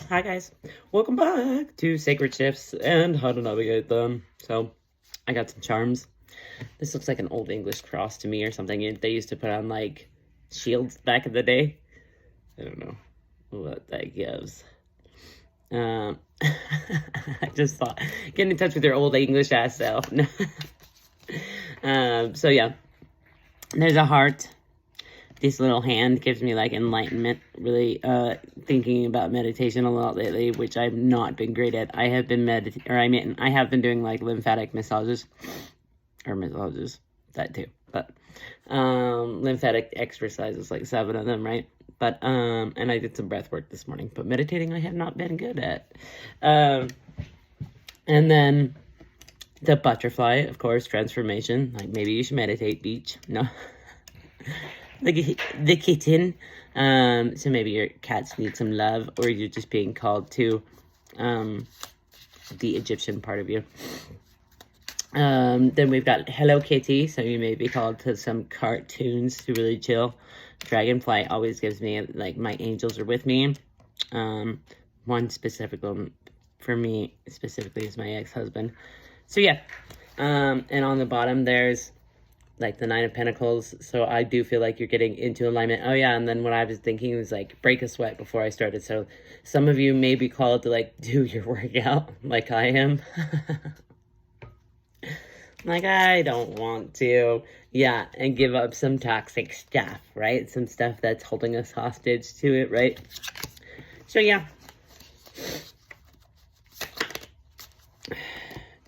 Hi guys, welcome back to Sacred Shifts and how to navigate them. So, I got some charms. This looks like an old English cross to me or something. They used to put on like shields back in the day. I don't know what that gives. I just thought, get in touch with your old English ass self. So yeah, there's a heart. This little hand gives me like enlightenment. Really thinking about meditation a lot lately, which I've not been great at. I have been I have been doing like lymphatic massages that too, but lymphatic exercises, like 7 of them, right? But and I did some breath work this morning, but meditating I have not been good at. And then the butterfly, of course, transformation. Like maybe you should meditate, beach. No. The kitten. So maybe your cats need some love, or you're just being called to the Egyptian part of you. Then we've got Hello Kitty, so you may be called to some cartoons to really chill. Dragonfly always gives me, like, my angels are with me. One specific one for me specifically is my ex-husband. So yeah, and on the bottom there's like the 9 of Pentacles. So I do feel like you're getting into alignment. Oh yeah, and then what I was thinking was like break a sweat before I started. So some of you may be called to like do your workout like I am. Like, I don't want to. Yeah, and give up some toxic stuff, right? Some stuff that's holding us hostage to it, right? So yeah.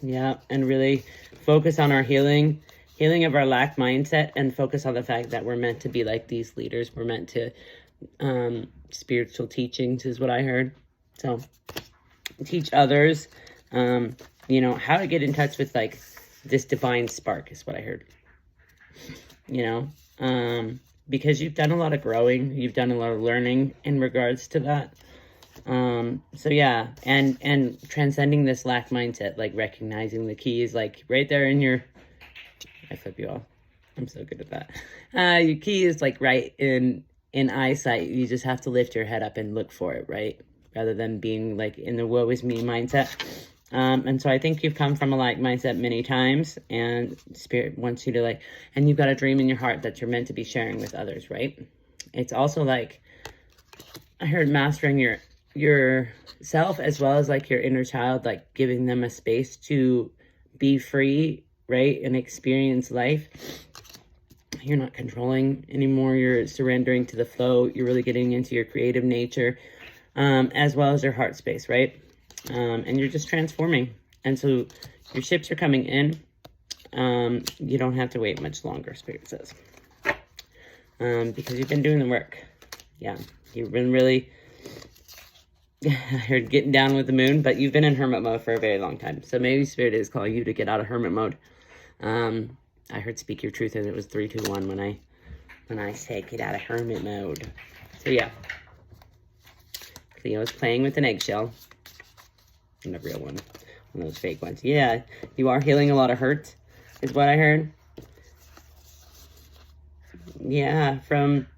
Yeah, and really focus on our healing of our lack mindset, and focus on the fact that we're meant to be like these leaders. We're meant to, spiritual teachings is what I heard. So teach others, you know, how to get in touch with like this divine spark is what I heard, you know, because you've done a lot of growing, you've done a lot of learning in regards to that. So yeah, and transcending this lack mindset, like recognizing the keys, like right there in your, I flip you off. I'm so good at that. Your key is like right in eyesight. You just have to lift your head up and look for it, right? Rather than being like in the woe is me mindset. And so I think you've come from a like mindset many times, and Spirit wants you to like, and you've got a dream in your heart that you're meant to be sharing with others, right? It's also like, I heard mastering your self as well as like your inner child, like giving them a space to be free, right? And experience life. You're not controlling anymore. You're surrendering to the flow. You're really getting into your creative nature, as well as your heart space, right? And you're just transforming. And so your ships are coming in. You don't have to wait much longer, Spirit says. Because you've been doing the work. Yeah, you've been really, I heard getting down with the moon, but you've been in hermit mode for a very long time. So maybe Spirit is calling you to get out of hermit mode. I heard speak your truth, and it was 3, 2, 1 when I said get out of hermit mode. So yeah, Cleo's playing with an eggshell. And a real one of those fake ones. Yeah, you are healing a lot of hurt, is what I heard. Yeah, from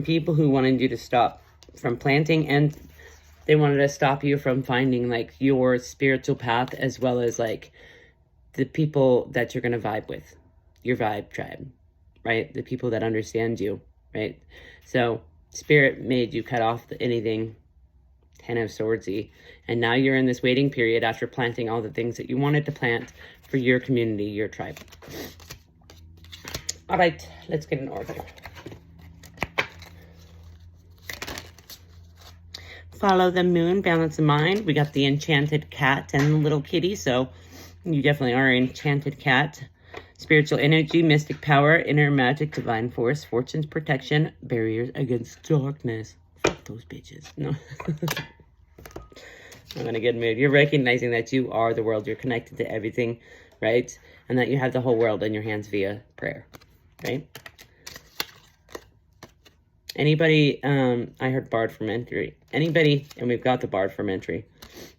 people who wanted you to stop from planting, and they wanted to stop you from finding like your spiritual path, as well as like the people that you're gonna vibe with, your vibe tribe, right? The people that understand you, right? So Spirit made you cut off anything 10 of Swordsy, and now you're in this waiting period after planting all the things that you wanted to plant for your community, your tribe. All right, let's get an oracle. Follow the moon, balance the mind. We got the enchanted cat and the little kitty, so you definitely are an enchanted cat. Spiritual energy, mystic power, inner magic, divine force, fortune's protection, barriers against darkness. Fuck those bitches. No. I'm in a good mood. You're recognizing that you are the world. You're connected to everything, right? And that you have the whole world in your hands via prayer, right? Anybody, I heard Bard from Entry. Anybody, and we've got the Bard from Entry.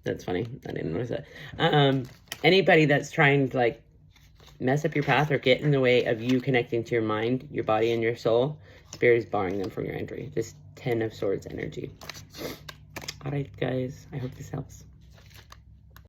That's funny. I didn't notice that. Anybody that's trying to like mess up your path or get in the way of you connecting to your mind, your body, and your soul, Spirit is barring them from your entry. This 10 of Swords energy. All right, guys. I hope this helps.